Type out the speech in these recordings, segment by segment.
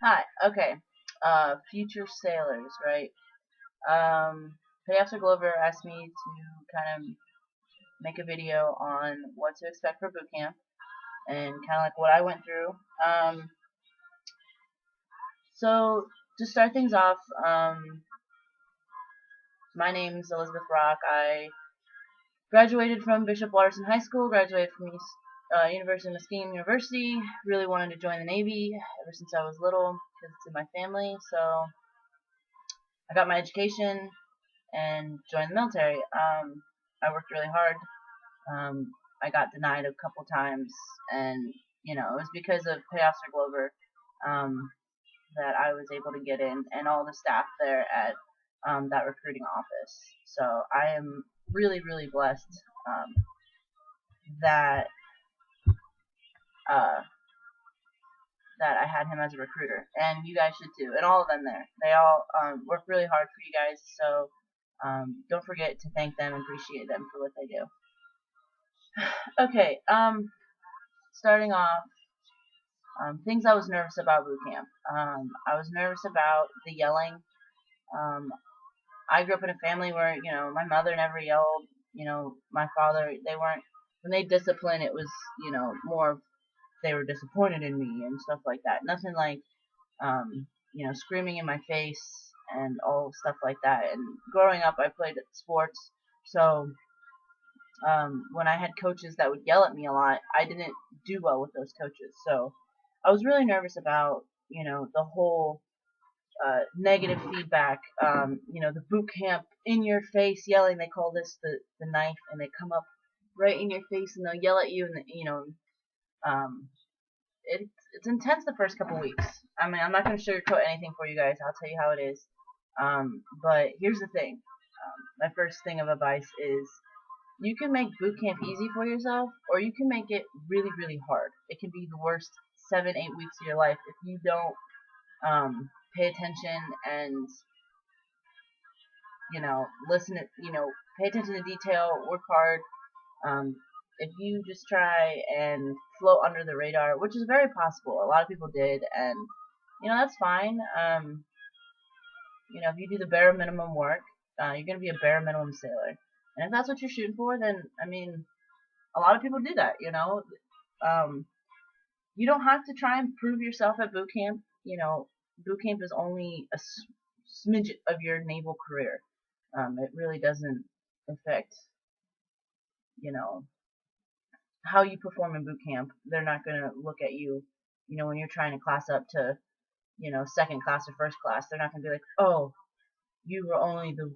Hi. Okay. Future sailors, right? Pastor Glover asked me to kind of make a video on what to expect for boot camp and kind of like what I went through. So to start things off, my name's Elizabeth Rock. I graduated from Bishop Watterson High School. Graduated from University of Muskegon University. Really wanted to join the Navy ever since I was little because it's in my family. So I got my education and joined the military. I worked really hard. I got denied a couple times, and it was because of Pastor Glover um, that I was able to get in, and all the staff there at that recruiting office. So I am really, really blessed that uh, that I had him as a recruiter, and you guys should too, and all of them there. They all work really hard for you guys, so don't forget to thank them and appreciate them for what they do. Okay, starting off, things I was nervous about boot camp. I was nervous about the yelling. Um, I grew up in a family where, my mother never yelled. My father, they weren't, when they disciplined, it was, more they were disappointed in me and stuff like that. Nothing like, screaming in my face and all stuff like that. And growing up, I played sports, so when I had coaches that would yell at me a lot, I didn't do well with those coaches. So I was really nervous about, the whole negative feedback. The boot camp in your face yelling. They call this the knife, and they come up right in your face and they'll yell at you, and um, it's intense the first couple weeks. I mean, I'm not going to sugarcoat anything for you guys. I'll tell you how it is. But here's the thing. My first thing of advice is you can make boot camp easy for yourself, or you can make it really, really hard. It can be the worst 7, 8 weeks of your life if you don't pay attention and listen to pay attention to detail, work hard. If you just try and float under the radar, which is very possible, a lot of people did, and that's fine. If you do the bare minimum work, you're gonna be a bare minimum sailor, and if that's what you're shooting for, then I mean, a lot of people do that. Um, you don't have to try and prove yourself at boot camp. Boot camp is only a smidge of your naval career. It really doesn't affect, you know, how you perform in boot camp. They're not going to look at you, when you're trying to class up to, second class or first class. They're not going to be like, oh, you were only the,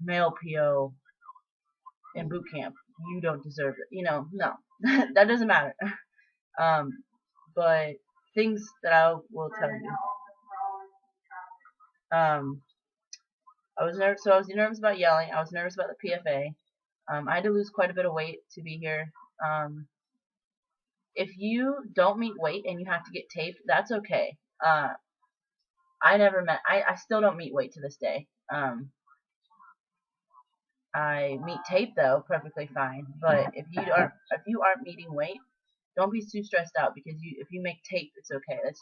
male PO in boot camp. You don't deserve it. No, that doesn't matter. Um, but things that I will tell you. Um, I was nervous. So I was nervous about yelling. I was nervous about the PFA. I had to lose quite a bit of weight to be here. If you don't meet weight and you have to get taped, that's okay. I still don't meet weight to this day. I meet tape though, perfectly fine. But if you aren't meeting weight, don't be too stressed out because if you make tape, it's okay. It's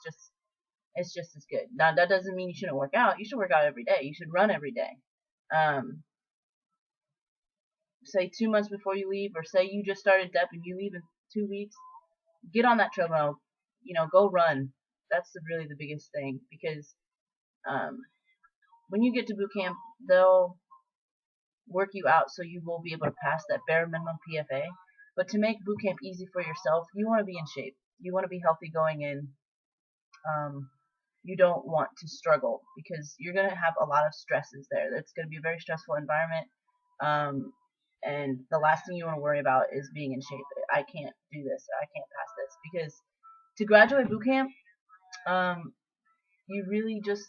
just as good. Now that doesn't mean you shouldn't work out. You should work out every day. You should run every day. Say 2 months before you leave, or say you just started DEP and you leave in 2 weeks, get on that treadmill. Go run. That's really the biggest thing, because when you get to boot camp, they'll work you out so you will be able to pass that bare minimum PFA. But to make boot camp easy for yourself, you want to be in shape. You want to be healthy going in. You don't want to struggle because you're going to have a lot of stresses there. It's going to be a very stressful environment. And the last thing you want to worry about is being in shape. I can't do this. I can't pass this. Because to graduate boot camp, you really just,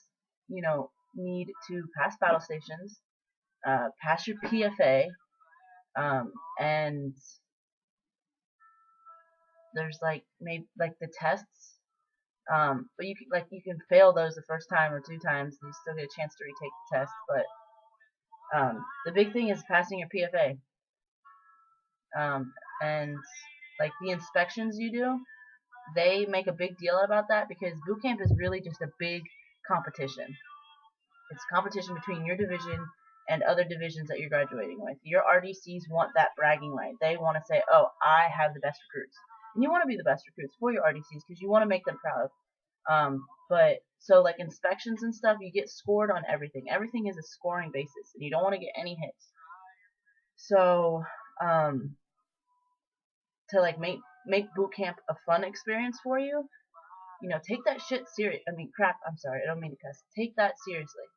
need to pass battle stations, pass your PFA, and there's maybe the tests. But you can fail those the first time or 2 times, and you still get a chance to retake the test. But the big thing is passing your PFA. And the inspections you do, they make a big deal about that because boot camp is really just a big competition. It's competition between your division and other divisions that you're graduating with. Your RDCs want that bragging right. They want to say, oh, I have the best recruits. And you want to be the best recruits for your RDCs because you want to make them proud. But so like inspections and stuff, you get scored on everything. Everything is a scoring basis, and you don't want to get any hits. So to like make boot camp a fun experience for you, you know, take that shit serious. I mean, crap. I'm sorry, I don't mean to cuss. Take that seriously.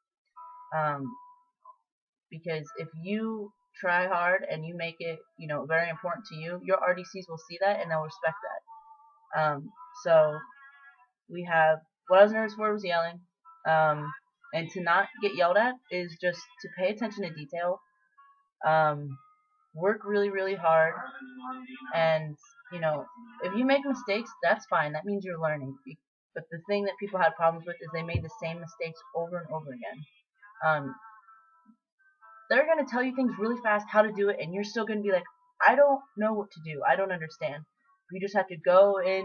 Because if you try hard and you make it, you know, very important to you, your RDCs will see that and they'll respect that. So we have, what I was nervous for was yelling. And to not get yelled at is just to pay attention to detail. Work really, really hard. And, you know, if you make mistakes, that's fine. That means you're learning. But the thing that people had problems with is they made the same mistakes over and over again. They're going to tell you things really fast, how to do it, and you're still going to be like, I don't know what to do. I don't understand. You just have to go in,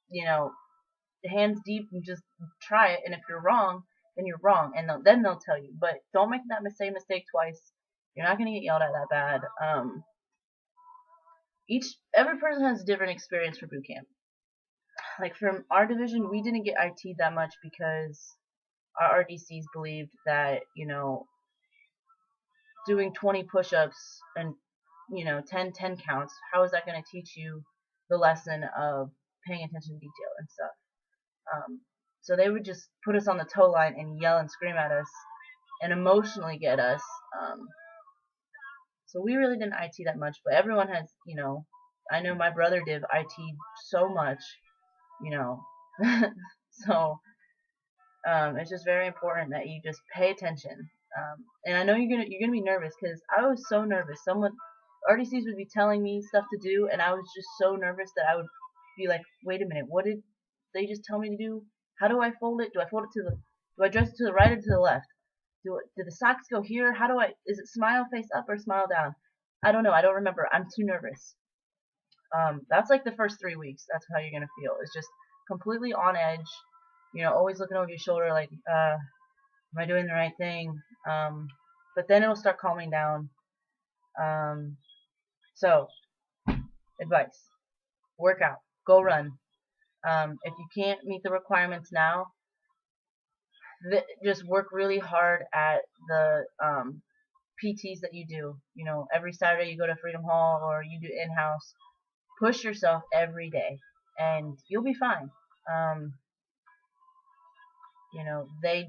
you know, hands deep and just try it. And if you're wrong, then you're wrong. And then they'll tell you. But don't make that same mistake twice. You're not going to get yelled at that bad. Every person has a different experience for boot camp. Like from our division, we didn't get IT'd that much because our RDCs believed that, you know, doing 20 push-ups and, you know, 10 counts, how is that going to teach you the lesson of paying attention to detail and stuff? So they would just put us on the toe line and yell and scream at us and emotionally get us. So we really didn't IT that much, but everyone has, you know, I know my brother did IT so much, you know. So it's just very important that you just pay attention. And I know you're gonna be nervous because I was so nervous. RDCs would be telling me stuff to do, and I was just so nervous that I would be like, wait a minute, what did they just tell me to do? How do I fold it? Do I fold it do I dress it to the right or to the left? Do the socks go here? Is it smile face up or smile down? I don't know. I don't remember. I'm too nervous. That's like the first 3 weeks. That's how you're gonna feel. It's just completely on edge. You know, always looking over your shoulder like, am I doing the right thing? But then it'll start calming down. So, advice. Work out. Go run. If you can't meet the requirements now, just work really hard at the PTs that you do. You know, every Saturday you go to Freedom Hall or you do in-house. Push yourself every day, and you'll be fine. You know, they're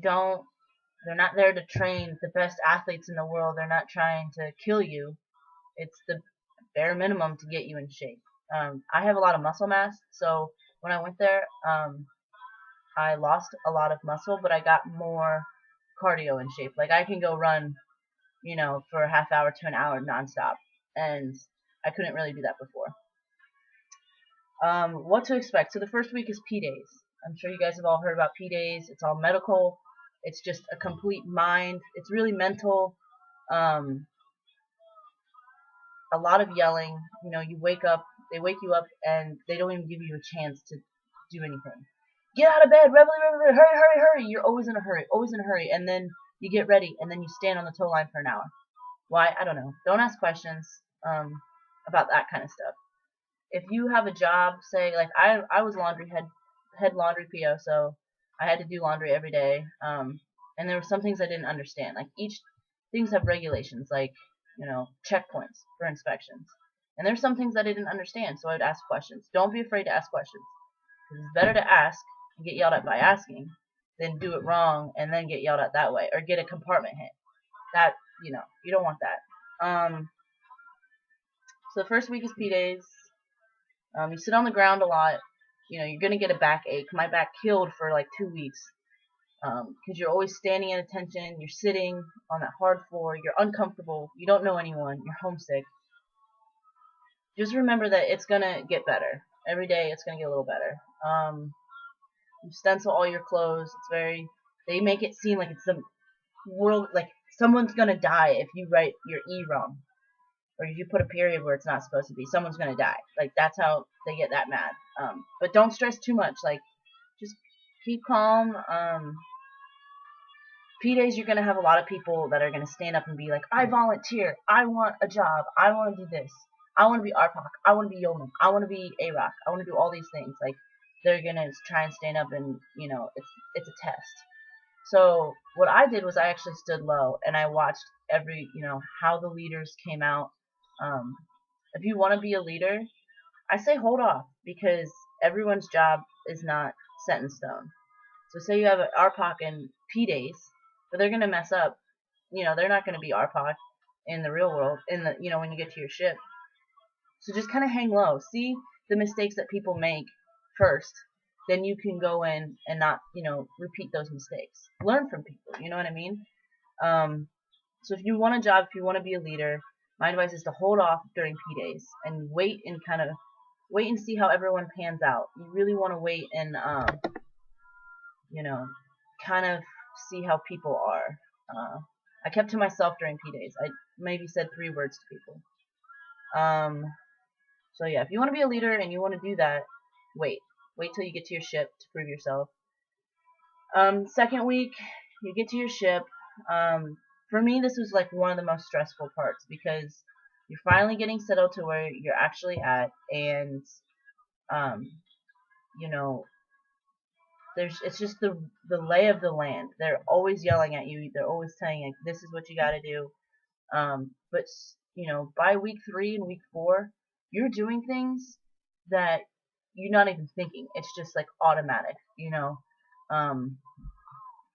not there to train the best athletes in the world. They're not trying to kill you. It's the bare minimum to get you in shape. I have a lot of muscle mass, so when I went there, I lost a lot of muscle, but I got more cardio in shape. Like I can go run, you know, for a half hour to an hour nonstop, and I couldn't really do that before. What to expect? So the first week is P days. I'm sure you guys have all heard about P days. It's all medical. It's just a complete mind. It's really mental. A lot of yelling. You know, you wake up, they wake you up, and they don't even give you a chance to do anything. Get out of bed, hurry, hurry, hurry. You're always in a hurry, always in a hurry. And then you get ready, and then you stand on the toe line for an hour. Why? I don't know. Don't ask questions about that kind of stuff. If you have a job, say, like I was head laundry PO, so I had to do laundry every day. And there were some things I didn't understand. Like things have regulations, like, you know, checkpoints for inspections. And there's some things I didn't understand, so I would ask questions. Don't be afraid to ask questions. Because it's better to ask and get yelled at by asking than do it wrong and then get yelled at that way. Or get a compartment hit. That, you know, you don't want that. So the first week is P days. You sit on the ground a lot. You know, you're going to get a backache. My back healed for like 2 weeks. Because you're always standing at attention. You're sitting on that hard floor. You're uncomfortable. You don't know anyone. You're homesick. Just remember that it's going to get better. Every day it's going to get a little better. You stencil all your clothes. They make it seem like it's the world, like someone's going to die if you write your E wrong. Or if you put a period where it's not supposed to be. Someone's going to die. Like, that's how they get that mad. But don't stress too much. Like, just keep calm. P-Days, you're going to have a lot of people that are going to stand up and be like, I volunteer. I want a job. I want to do this. I want to be RPOC. I want to be Yeoman. I want to be A-Rock. I want to do all these things. Like, they're going to try and stand up and, it's a test. So what I did was I actually stood low and I watched how the leaders came out. If you want to be a leader, I say hold off, because everyone's job is not set in stone. So say you have an RPOC and P-Days, but they're going to mess up. They're not going to be RPOC in the real world, when you get to your ship. So just kind of hang low. See the mistakes that people make first. Then you can go in and not, repeat those mistakes. Learn from people, you know what I mean? So if you want a job, if you want to be a leader, my advice is to hold off during P-Days and wait and see how everyone pans out. You really want to wait and, kind of see how people are. I kept to myself during P-Days. I maybe said 3 words to people. So yeah, if you want to be a leader and you want to do that, wait till you get to your ship to prove yourself. Second week, you get to your ship. For me, this was like one of the most stressful parts, because you're finally getting settled to where you're actually at, and it's just the lay of the land. They're always yelling at you. They're always telling you, like, this is what you got to do. But by week 3 and week 4, you're doing things that you're not even thinking. It's just like automatic.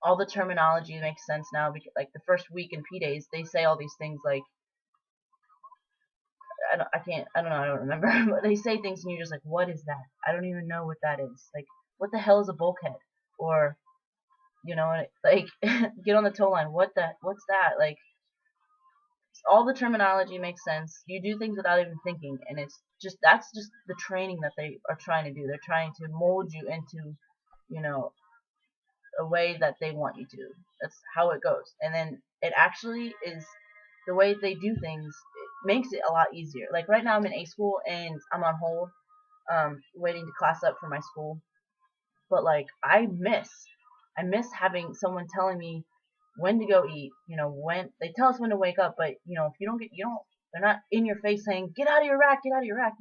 All the terminology makes sense now, because like the first week in P-Days, they say all these things like, I don't remember, but they say things and you're just like, what is that? I don't even know what that is. Like, what the hell is a bulkhead? Or, like, get on the tow line. What's that? Like, all the terminology makes sense. You do things without even thinking, and that's just the training that they are trying to do. They're trying to mold you into, a way that they want you to. That's how it goes. And then it actually is the way they do things. It makes it a lot easier. Like right now I'm in A school and I'm on hold, waiting to class up for my school. But like I miss having someone telling me when to go eat. When they tell us when to wake up, but if they're not in your face saying, get out of your rack, get out of your rack.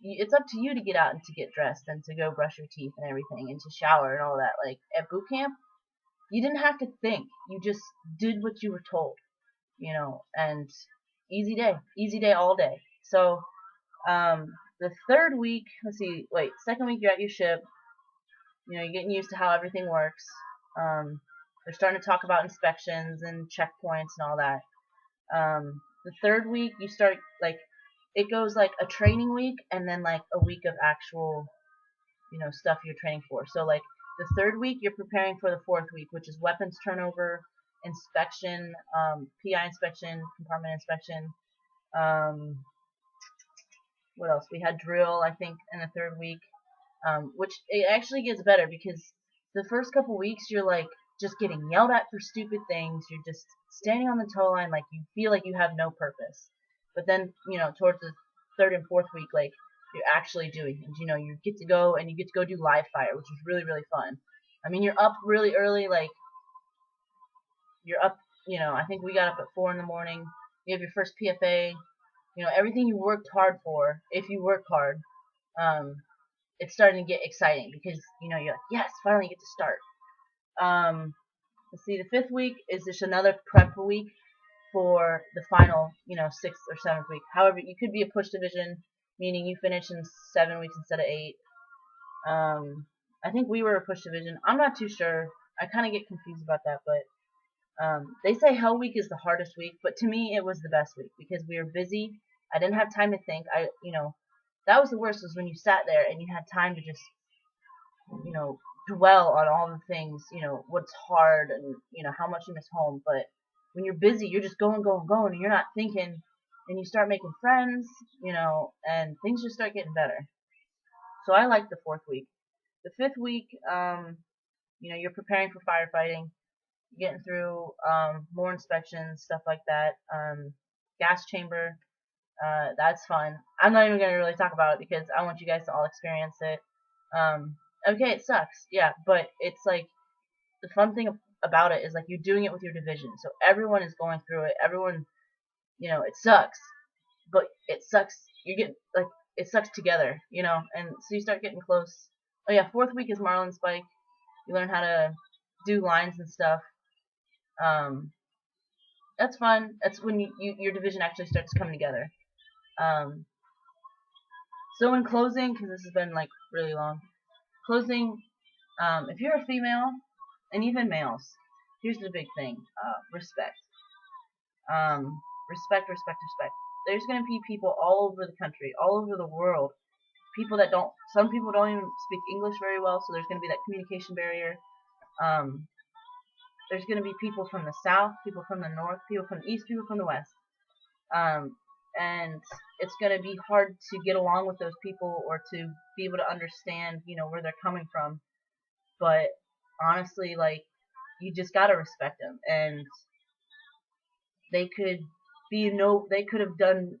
It's up to you to get out and to get dressed and to go brush your teeth and everything and to shower and all that. Like at boot camp, you didn't have to think. You just did what you were told, and easy day all day. So, the third week, second week you're at your ship, you're getting used to how everything works. They're starting to talk about inspections and checkpoints and all that. The third week you start, like, it goes like a training week and then like a week of actual, stuff you're training for. So like the third week you're preparing for the fourth week, which is weapons turnover, inspection, PI inspection, compartment inspection. What else? We had drill, I think, in the third week, which it actually gets better, because the first couple weeks you're like just getting yelled at for stupid things. You're just standing on the tow line, like you feel like you have no purpose. But then, towards the third and fourth week, like, you're actually doing things. You get to go and you get to go do live fire, which is really, really fun. I mean, you're up really early, like, you're up, I think we got up at 4 in the morning. You have your first PFA, everything you worked hard for, if you work hard, it's starting to get exciting, because, you're like, yes, finally get to start. Let's see, the fifth week is just another prep week for the final, 6th or 7th week. However, you could be a push division, meaning you finish in 7 weeks instead of 8. I think we were a push division. I'm not too sure. I kind of get confused about that, but they say Hell Week is the hardest week, but to me it was the best week, because we were busy. I didn't have time to think. That was the worst, was when you sat there and you had time to just, dwell on all the things, what's hard and, how much you miss home. But when you're busy, you're just going, and you're not thinking, and you start making friends, and things just start getting better. So I like the fourth week. The fifth week, you're preparing for firefighting, getting through more inspections, stuff like that. Gas chamber, That's fun. I'm not even going to really talk about it because I want you guys to all experience it. Okay, it sucks, yeah, but it's like the fun thing about it is like you're doing it with your division, so everyone is going through it. Everyone, it sucks, but it sucks. You get like it sucks together, and so you start getting close. Oh yeah, fourth week is Marlin Spike. You learn how to do lines and stuff. Um, that's fun. That's when your division actually starts to come together. Um, so in closing, because this has been like really long, closing. If you're a female, and even males, here's the big thing: respect. Respect, respect, respect. There's going to be people all over the country, all over the world. People that don't. Some people don't even speak English very well, so there's going to be that communication barrier. Um, there's going to be people from the south, people from the north, people from the east, people from the west. Um, and it's going to be hard to get along with those people or to be able to understand, where they're coming from. But honestly, like, you just got to respect them. And they could they could have done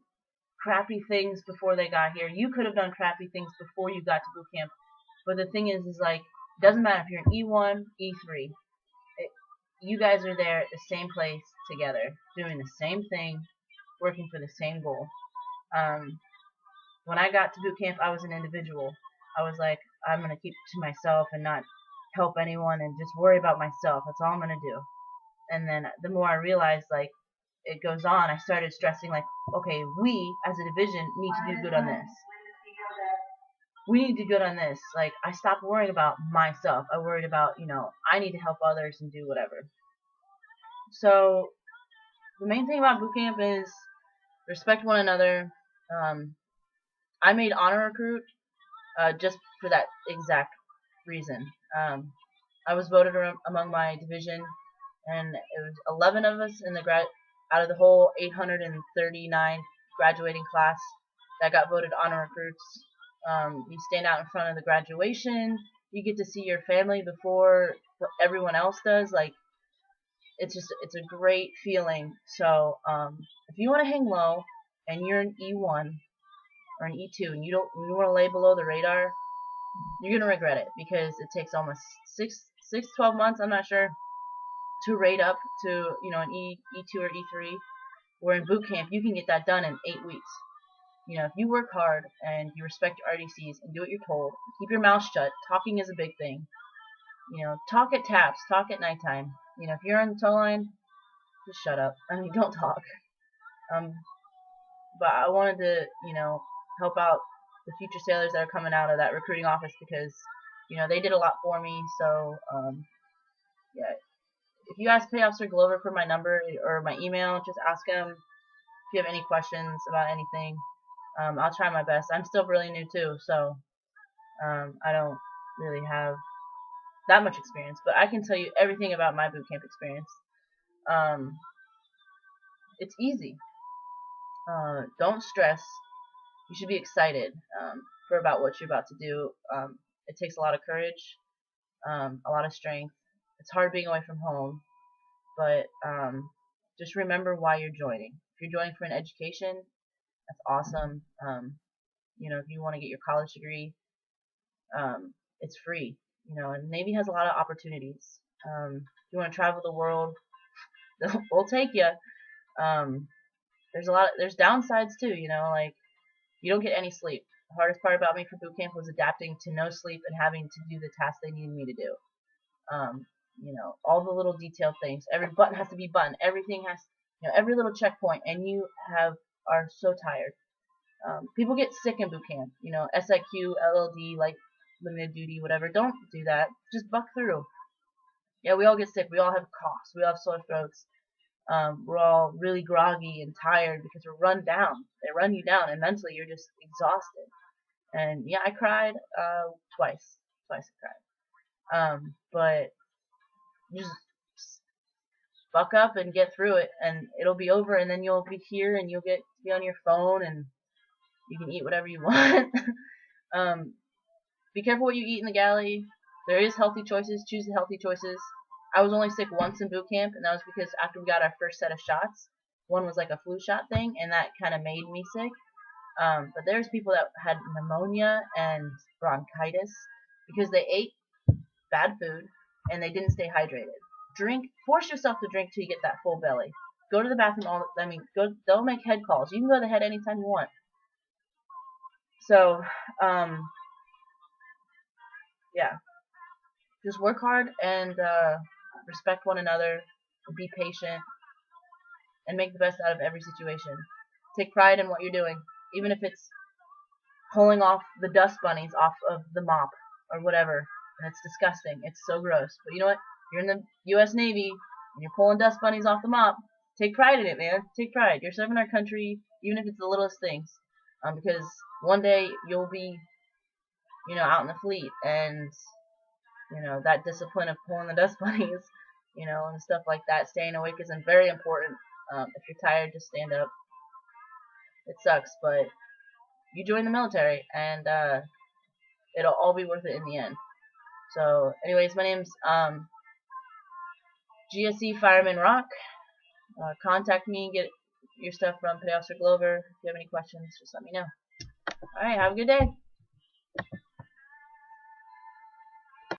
crappy things before they got here. You could have done crappy things before you got to boot camp. But the thing is like, it doesn't matter if you're an E1, E3. You guys are there at the same place together, doing the same thing, working for the same goal. When I got to boot camp, I was an individual. I was like, I'm going to keep it to myself and not help anyone and just worry about myself. That's all I'm going to do. And then the more I realized, like, it goes on, I started stressing, like, okay, we as a division need to do good on this. We need to do good on this. Like, I stopped worrying about myself. I worried about, I need to help others and do whatever. So the main thing about boot camp is respect one another. I made honor recruit just for that exact reason. I was voted among my division, and it was 11 of us in the out of the whole 839 graduating class that got voted honor recruits. You stand out in front of the graduation. You get to see your family before everyone else does. Like, it's a great feeling. So if you want to hang low and you're an E1 or an E2 and you want to lay below the radar, you're gonna regret it because it takes almost 12 months, I'm not sure, to rate up to an E2 or E3. Where in boot camp you can get that done in 8 weeks. If you work hard and you respect your RDCs and do what you're told, keep your mouth shut. Talking is a big thing. Talk at taps, talk at nighttime. If you're on the tow line, just shut up. I mean, don't talk. But I wanted to, help out the future sailors that are coming out of that recruiting office because, they did a lot for me. So, yeah. If you ask Pay Officer Glover for my number or my email, just ask him if you have any questions about anything. I'll try my best. I'm still really new too, so I don't really have that much experience, but I can tell you everything about my boot camp experience. It's easy. Don't stress. You should be excited for about what you're about to do. It takes a lot of courage, a lot of strength. It's hard being away from home, but just remember why you're joining. If you're joining for an education, that's awesome. If you want to get your college degree, it's free. And Navy has a lot of opportunities. If you want to travel the world, we'll take you. There's downsides too. Like, you don't get any sleep. The hardest part about me for boot camp was adapting to no sleep and having to do the tasks they needed me to do. All the little detailed things. Every button has to be buttoned. Everything has, every little checkpoint, and you are so tired. People get sick in boot camp. SIQ, LLD, like limited duty, whatever. Don't do that. Just buck through. Yeah, we all get sick. We all have coughs. We all have sore throats. We're all really groggy and tired because we're run down. They run you down, and mentally you're just exhausted. And yeah, I cried twice. Twice I cried. But just buck up and get through it, and it'll be over. And then you'll be here, and you'll get to be on your phone, and you can eat whatever you want. Be careful what you eat in the galley. There is healthy choices. Choose the healthy choices. I was only sick once in boot camp, and that was because after we got our first set of shots, one was like a flu shot thing, and that kind of made me sick. But there's people that had pneumonia and bronchitis because they ate bad food and they didn't stay hydrated. Force yourself to drink till you get that full belly. Go to the bathroom don't make head calls. You can go to the head anytime you want. So, yeah, just work hard and respect one another, be patient, and make the best out of every situation. Take pride in what you're doing, even if it's pulling off the dust bunnies off of the mop or whatever, and it's disgusting. It's so gross. But you know what? You're in the U.S. Navy, and you're pulling dust bunnies off the mop. Take pride in it, man. Take pride. You're serving our country, even if it's the littlest things, because one day you'll be, out in the fleet, and that discipline of pulling the dust bunnies, and stuff like that. Staying awake is very important. If you're tired, just stand up. It sucks, but you join the military, and it'll all be worth it in the end. So, anyways, my name's GSE Fireman Rock. Contact me, get your stuff from Petty Officer Glover. If you have any questions, just let me know. Alright, have a good day.